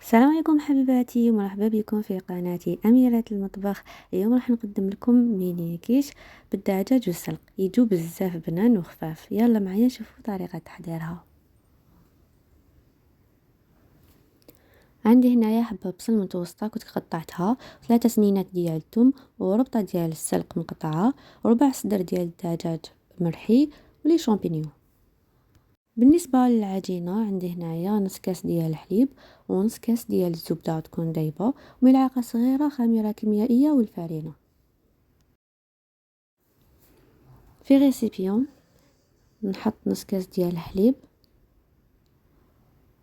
السلام عليكم حبيباتي، مرحبا بكم في قناتي أميرة المطبخ. اليوم راح نقدم لكم ميني كيش بالدجاج والسلق، يجو بزاف بنان وخفاف. يلا معايا نشوفوا طريقة تحضيرها. عندي هنايا حبة بصل متوسطة كنت قطعتها، 3 سنينات ديال الثوم، وربطة ديال السلق مقطعة، وربع صدر ديال الدجاج مرحي، ولي شامبينيون. بالنسبة للعجينة عندي هنايا نص كاس ديال الحليب، ونص كاس ديال الزبدة تكون دايبة، وملعقة صغيرة خميرة كيميائية والفرينة. في غيسيبيون نحط نص كاس ديال الحليب،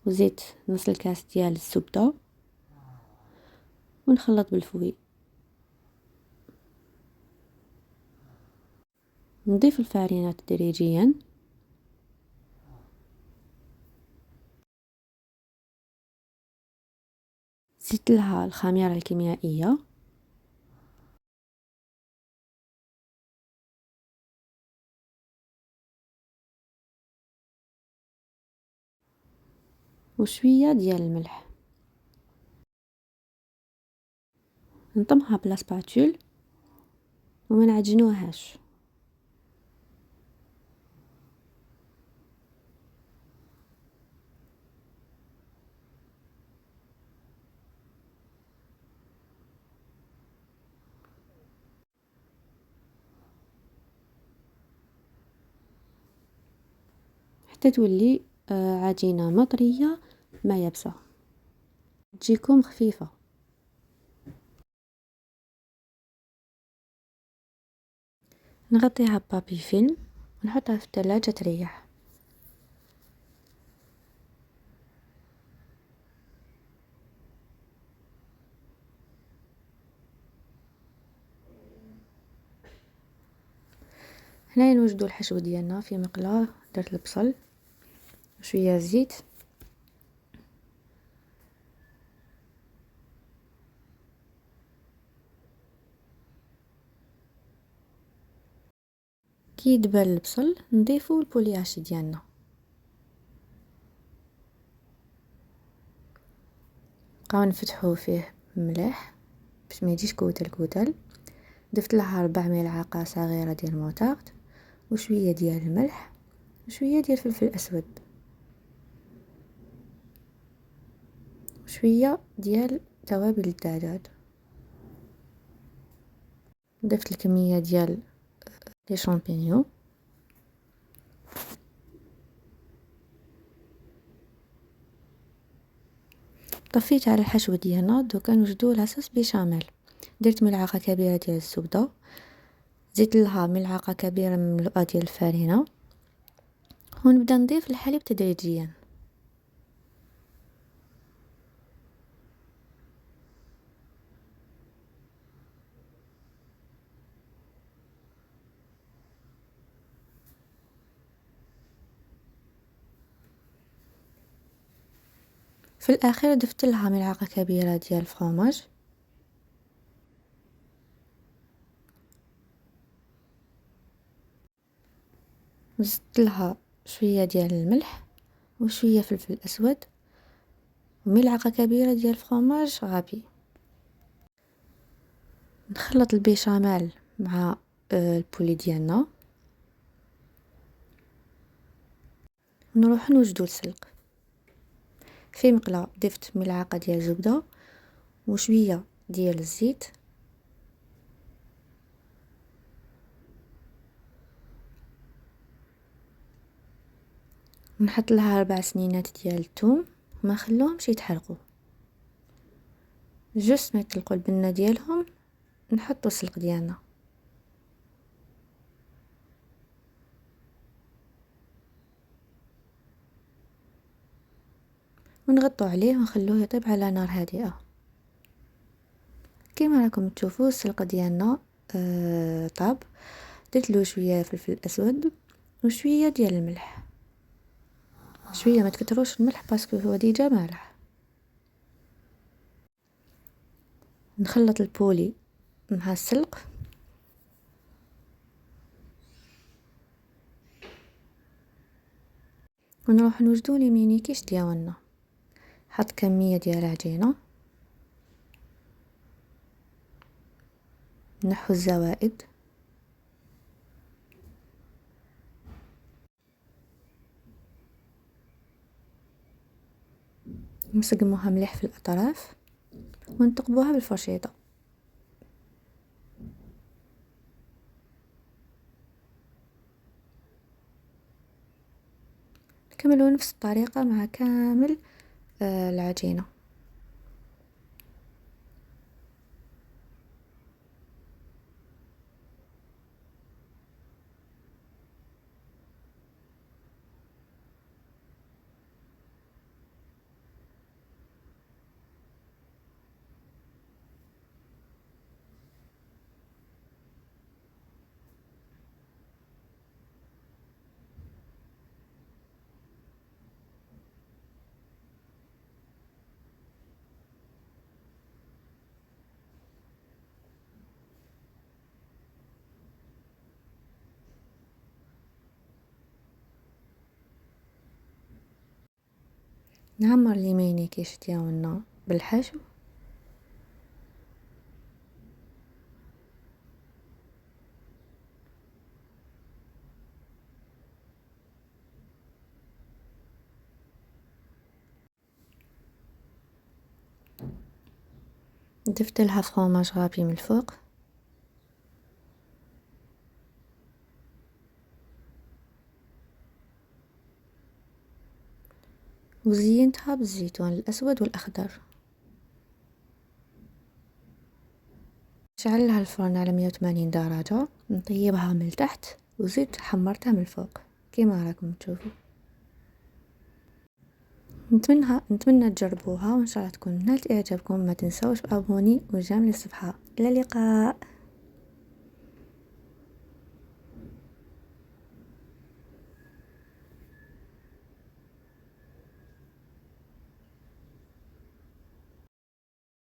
وزيت نص الكاس ديال الزبدة، ونخلط بالفوي. نضيف الفرينة تدريجيا، زدت لها الخميرة الكيميائية، وشوية ديال الملح. نطمها بلا سباتول وما نعجنوهاش. حتى تولي عجينة مطرية ما يابسة، تجيكم خفيفة. نغطيها ببابي فيلم ونحطها في الثلاجة تريح. هنا نوجدوا الحشو ديالنا في مقلاة. درت البصل وشوية زيت، كي يدبل البصل نضيفو البولياشي ديالنا. نبقاو نفتحوه فيه مليح باش ما يجيش كوتل كوتل. ضفت لها 4 ملعقة صغيرة ديال الموطارد، وشوية ديال الملح، وشوية ديال الفلفل الاسود، وشوية ديال توابل الدجاج. ضفت الكمية ديال لي شامبينيون. طفيت على الحشو ديالنا. دوكا نوجدو لاصوص بيشاميل. درت ملعقة كبيرة ديال الزبدة، زدت لها ملعقة كبيرة مملوءة ديال الفرينة، ونبدا نضيف الحليب تدريجيا. في الاخير ضفت لها ملعقة كبيرة ديال الفرomاج، زدت لها شوية ديال الملح، وشوية فلفل اسود، وملعقة كبيرة ديال الفرomاج غابي. نخلط البيشاميل مع البولي ديالنا، ونروح نوجدو السلق. في مقلاة ضفت ملعقة ديال الزبدة وشوية ديال الزيت، نحط لها 4 سنينات ديال الثوم، وما خلوهمش يتحرقوا. جوست ما يطلقوا البنة ديالهم نحطو السلق ديالنا، ونغطو عليه ونخلوه يطيب على نار هادئة. كيما راكم تشوفوا السلق ديالنا طاب. درت له شويه فلفل اسود وشويه ديال الملح، شويه ما تكتروش الملح باسكو هو ديجا مالح. نخلط البولي مع السلق، ونروح نوجدو لي ميني كيش ديالنا. حط كمية ديال العجينة، نحو الزوائد، نسقموها مليح في الأطراف ونتقبوها بالفرشيطة. نكملو نفس الطريقة مع كامل العجينة. نعمر لي كيش ديالنا بالحشو، ضفت لها فرomاج غابي من الفوق، وزينتها بالزيتون الأسود والأخضر. شعل لها الفرن على 180 درجة، نطيبها من التحت وزيد حمرتها من الفوق كيما راكم تشوفوا. نتمنى تجربوها وان شاء الله تكون نالت اعجابكم. ما تنسوش بابوني وجيم للصفحة. الى اللقاء.